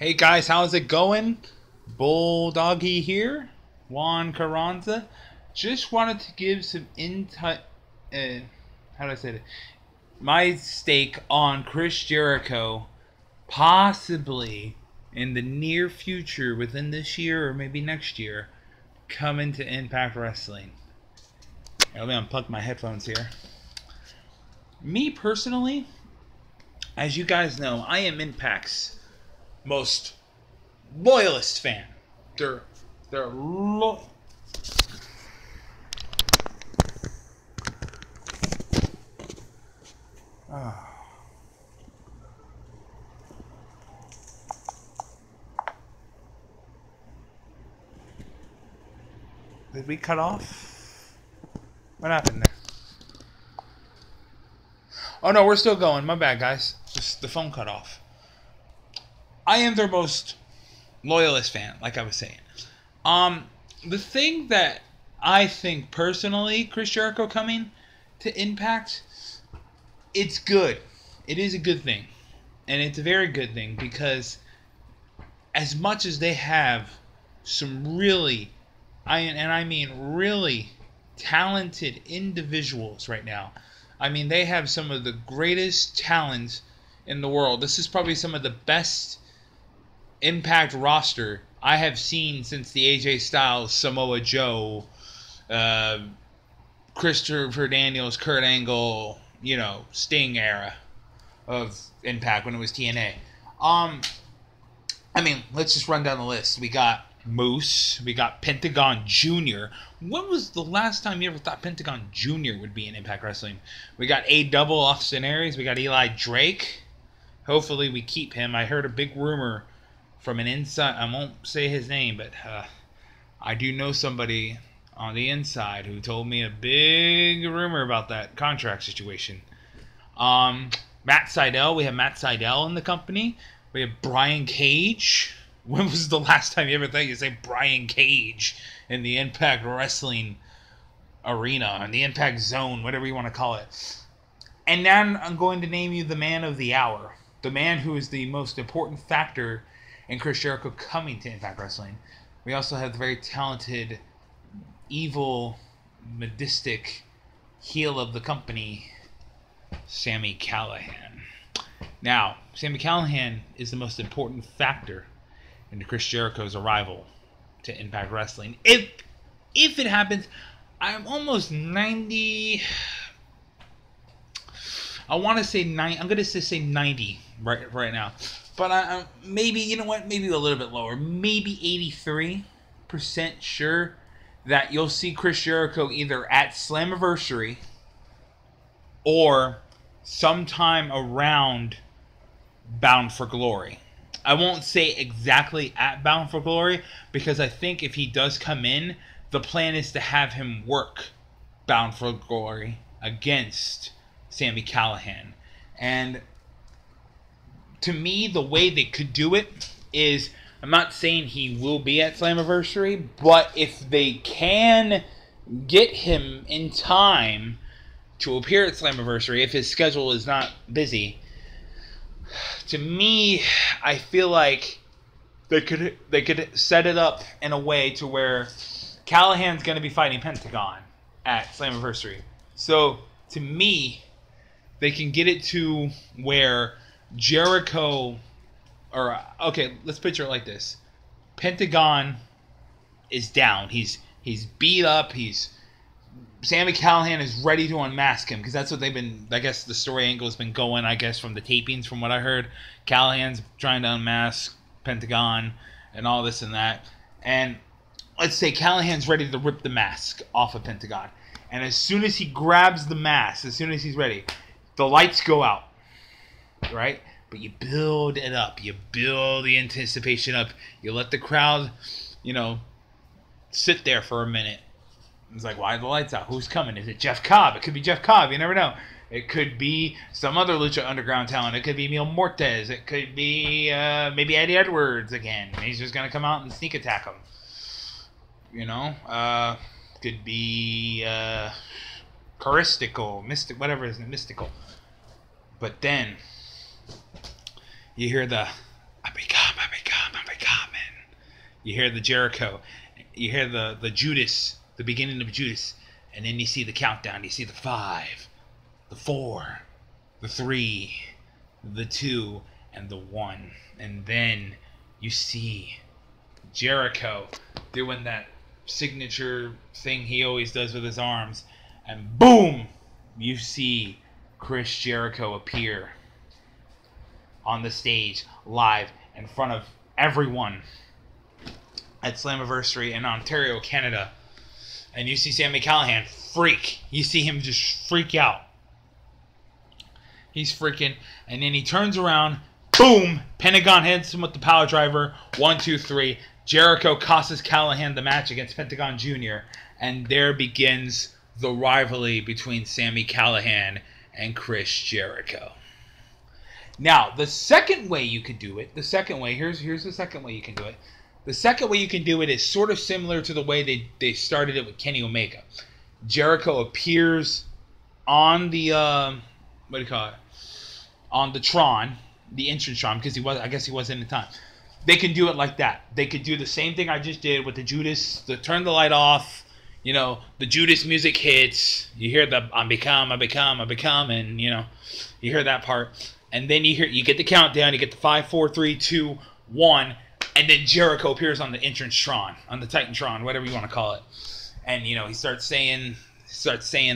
Hey guys, how's it going? Bulldoggy here, Juan Carranza. Just wanted to give some insight. How do I say it? My stake on Chris Jericho, possibly in the near future, within this year or maybe next year, coming to Impact Wrestling. Let me unplug my headphones here. Me personally, as you guys know, I am Impact's most loyalist fan. They're loyal. Did we cut off? What happened there? Oh no, we're still going. My bad, guys. Just the phone cut off. I am their most loyalist fan, like I was saying. The thing that I think personally, Chris Jericho coming to Impact, it's good. It is a good thing. And it's a very good thing because as much as they have some really, I mean really talented individuals right now. I mean, they have some of the greatest talents in the world. This is probably some of the best Impact roster I have seen since the AJ Styles, Samoa Joe, Christopher Daniels, Kurt Angle, Sting era of Impact when it was TNA. I mean, let's just run down the list. We got Moose. We got Pentagon Jr. When was the last time you ever thought Pentagon Jr. would be in Impact Wrestling? We got A-Double, Austin Aries. We got Eli Drake. Hopefully we keep him. I heard a big rumor from an inside. I won't say his name, but I do know somebody on the inside who told me a big rumor about that contract situation. Matt Sydal. We have Matt Sydal in the company. We have Brian Cage. When was the last time you ever thought you'd say Brian Cage in the Impact Wrestling arena, in the Impact Zone, whatever you want to call it? And now I'm going to name you the man of the hour. The man who is the most important factor in Chris Jericho coming to Impact Wrestling. We also have the very talented, evil, sadistic heel of the company, Sami Callihan. Now, Sami Callihan is the most important factor into Chris Jericho's arrival to Impact Wrestling. If it happens, I'm almost 90. I want to say 9. I'm going to say 90 right now. But maybe, you know what? Maybe a little bit lower. Maybe 83% sure that you'll see Chris Jericho either at Slammiversary or sometime around Bound for Glory. I won't say exactly at Bound for Glory because I think if he does come in, the plan is to have him work Bound for Glory against Sami Callihan. And to me, the way they could do it is, I'm not saying he will be at Slammiversary, but if they can get him in time to appear at Slammiversary, if his schedule is not busy, to me, I feel like they could set it up in a way to where Callahan's going to be fighting Pentagon at Slammiversary. So, to me, they can get it to where Jericho, or okay, let's picture it like this: Pentagon is down. He's beat up. Sami Callihan is ready to unmask him because that's what they've been. I guess the story angle has been going. I guess from the tapings, from what I heard, Callahan's trying to unmask Pentagon and all this and that. And let's say Callahan's ready to rip the mask off of Pentagon, and as soon as he grabs the mask, as soon as he's ready, the lights go out. Right? But you build it up. You build the anticipation up. You let the crowd, sit there for a minute. It's like, why are the lights out? Who's coming? Is it Jeff Cobb? It could be Jeff Cobb. You never know. It could be some other Lucha Underground talent. It could be Mil Muertes. It could be maybe Eddie Edwards again. He's just going to come out and sneak attack him. Could be Charistical, Mystic, whatever is Mystical. But then you hear the I become. You hear the Jericho. You hear the Judas, the beginning of Judas. And then you see the countdown. You see the 5, the 4, the 3, the 2, and the 1. And then you see Jericho doing that signature thing he always does with his arms. And boom! You see Chris Jericho appear on the stage live in front of everyone at Slammiversary in Ontario, Canada. And you see Sami Callihan freak. You see him just freak out. He's freaking. And then he turns around. Boom! Pentagon hits him with the power driver. 1, 2, 3. Jericho costs Callihan the match against Pentagon Jr. And there begins the rivalry between Sami Callihan and Chris Jericho. Now, the second way you could do it, here's the second way you can do it. The second way you can do it is sort of similar to the way they started it with Kenny Omega. Jericho appears on the, on the Tron, the entrance Tron, because I guess he wasn't in time. They can do it like that. They could do the same thing I just did with the Judas, turn the light off, the Judas music hits, you hear the I become, and, you hear that part. And then you get the countdown, you get the 5, 4, 3, 2, 1, and then Jericho appears on the entrance Tron, on the Titantron, whatever you want to call it. And, he starts saying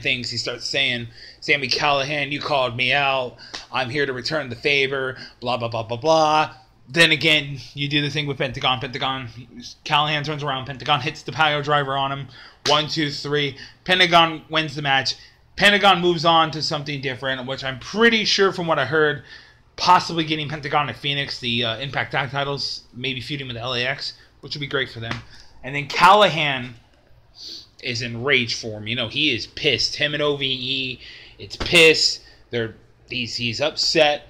things. He starts saying, Sami Callihan, you called me out. I'm here to return the favor, blah, blah, blah, blah, blah. Then again, you do the thing with Pentagon. Callihan turns around. Pentagon hits the power driver on him. 1, 2, 3. Pentagon wins the match. Pentagon moves on to something different, which I'm pretty sure from what I heard, possibly getting Pentagon and Phoenix the Impact Tag titles, maybe feuding with LAX, which would be great for them. And then Callihan is in rage form. He is pissed. Him and OVE, it's pissed. He's upset.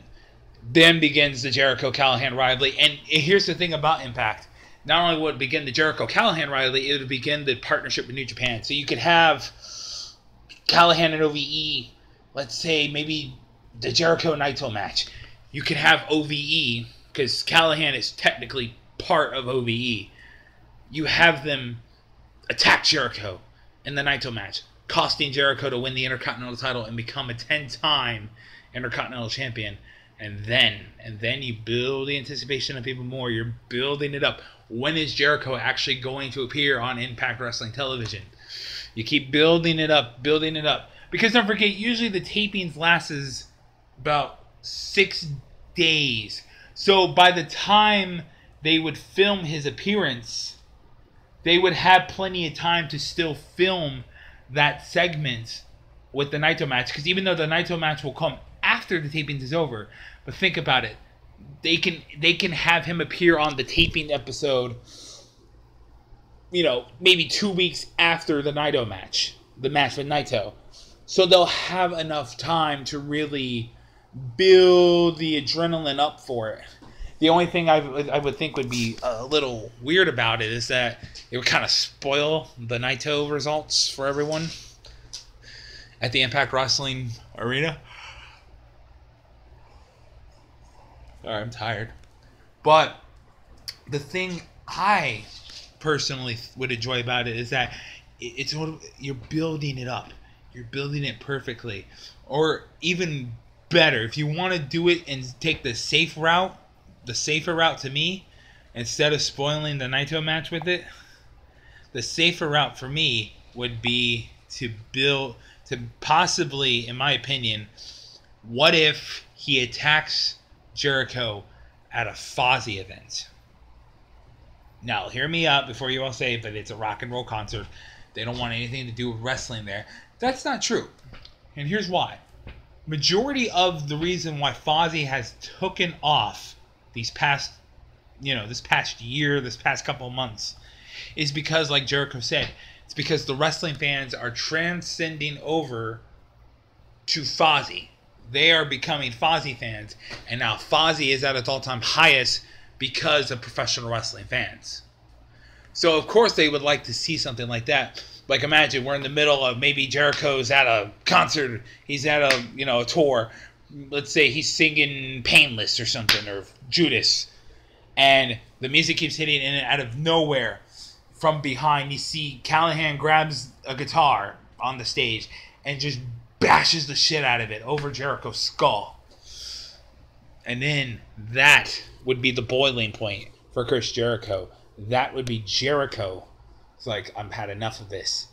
Then begins the Jericho-Callihan rivalry. And here's the thing about Impact. Not only would it begin the Jericho-Callihan rivalry, it would begin the partnership with New Japan. So you could have Callihan and OVE, let's say maybe the Jericho Naito match. You could have OVE, because Callihan is technically part of OVE. You have them attack Jericho in the Naito match, costing Jericho to win the Intercontinental title and become a 10-time Intercontinental champion. And then you build the anticipation of people more. You're building it up. When is Jericho actually going to appear on Impact Wrestling Television? You keep building it up. Because don't forget, usually the tapings lasts about 6 days. So by the time they would film his appearance, they would have plenty of time to still film that segment with the Naito match. Because even though the Naito match will come after the tapings is over, but think about it, they can have him appear on the taping episode, maybe 2 weeks after the Naito match, the match with Naito. So they'll have enough time to really build the adrenaline up for it. The only thing I would think would be a little weird about it is that it would kind of spoil the Naito results for everyone at the Impact Wrestling arena. Sorry, I'm tired. But the thing I personally would enjoy about it is that you're building it up. You're building it perfectly. Or even better, if you want to do it and take the safer route to me, instead of spoiling the Naito match with it, the safer route for me would be to possibly, in my opinion, what if he attacks Jericho at a Fozzy event? Now, hear me out before you all say, but it's a rock and roll concert. They don't want anything to do with wrestling there. That's not true. And here's why. Majority of the reason why Fozzy has taken off this past year, this past couple of months, is because, like Jericho said, it's because the wrestling fans are transcending over to Fozzy. They are becoming Fozzy fans, and now Fozzy is at its all-time highest because of professional wrestling fans. So, of course, they would like to see something like that. Like, imagine we're in the middle of maybe Jericho's at a concert, he's at a tour. Let's say he's singing Painless or something, or Judas. And the music keeps hitting, and out of nowhere, from behind, you see Callihan grabs a guitar on the stage and just bashes the shit out of it over Jericho's skull. And then that would be the boiling point for Chris Jericho. That would be Jericho. It's like, I've had enough of this.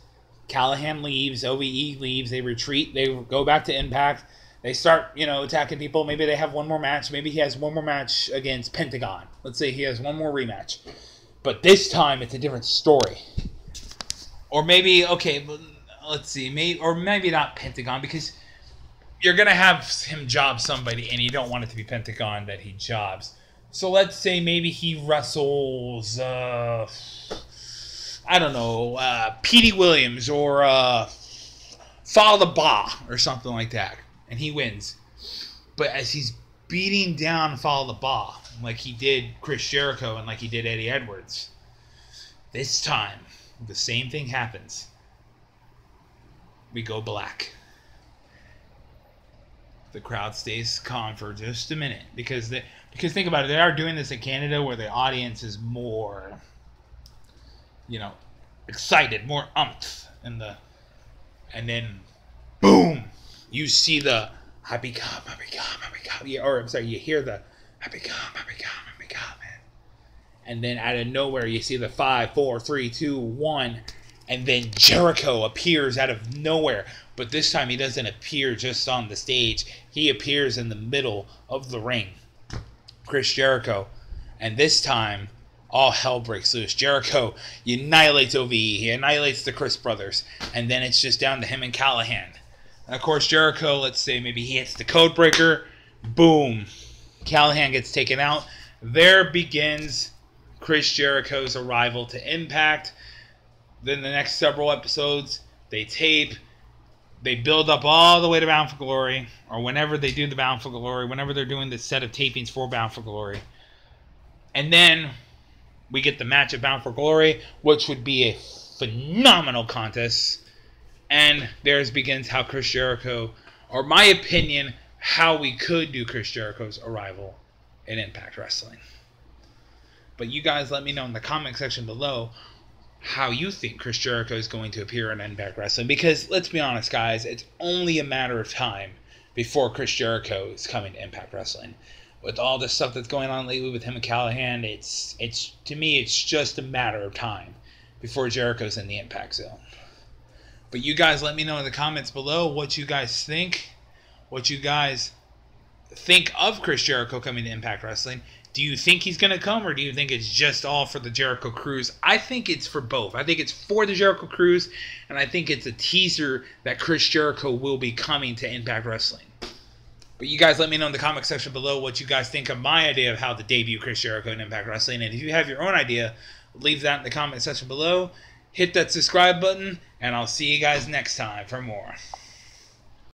Callihan leaves, OVE leaves, they retreat, they go back to Impact. They start, attacking people. Maybe they have one more match. Maybe he has one more match against Pentagon. Let's say he has one more rematch. But this time, it's a different story. Or maybe, okay, let's see. Maybe not Pentagon, because you're going to have him job somebody, and you don't want it to be Pentagon that he jobs. So let's say maybe he wrestles, I don't know, Petey Williams or Fall the Ba or something like that. And he wins. But as he's beating down Fall the Ba, like he did Chris Jericho and like he did Eddie Edwards, this time, the same thing happens. We go black. The crowd stays calm for just a minute. Because think about it, they are doing this in Canada where the audience is more, excited, more umph. And then, boom! You see the I become, you hear the I become, man. And then out of nowhere, you see the 5, 4, 3, 2, 1, and then Jericho appears out of nowhere. But this time, he doesn't appear just on the stage. He appears in the middle of the ring. Chris Jericho. And this time, all hell breaks loose. Jericho annihilates OVE. He annihilates the Chris brothers. And then it's just down to him and Callihan. And of course, Jericho, let's say maybe he hits the code breaker. Boom. Callihan gets taken out. There begins Chris Jericho's arrival to Impact. Then the next several episodes, they tape. They build up all the way to Bound for Glory. Or whenever they do the Bound for Glory. Whenever they're doing the set of tapings for Bound for Glory. And then we get the match at Bound for Glory, which would be a phenomenal contest. And there begins how Chris Jericho, or my opinion, how we could do Chris Jericho's arrival in Impact Wrestling. But you guys let me know in the comment section below how you think Chris Jericho is going to appear in Impact Wrestling. Because let's be honest, guys, it's only a matter of time before Chris Jericho is coming to Impact Wrestling. With all the stuff that's going on lately with him and Callihan, it's to me, it's just a matter of time before Jericho's in the Impact Zone. But you guys let me know in the comments below what you guys think. What you guys think of Chris Jericho coming to Impact Wrestling. Do you think he's going to come, or do you think it's just all for the Jericho Cruise? I think it's for both. I think it's for the Jericho Cruise, and I think it's a teaser that Chris Jericho will be coming to Impact Wrestling. But you guys let me know in the comment section below what you guys think of my idea of how to debut Chris Jericho in Impact Wrestling. And if you have your own idea, leave that in the comment section below. Hit that subscribe button, and I'll see you guys next time for more.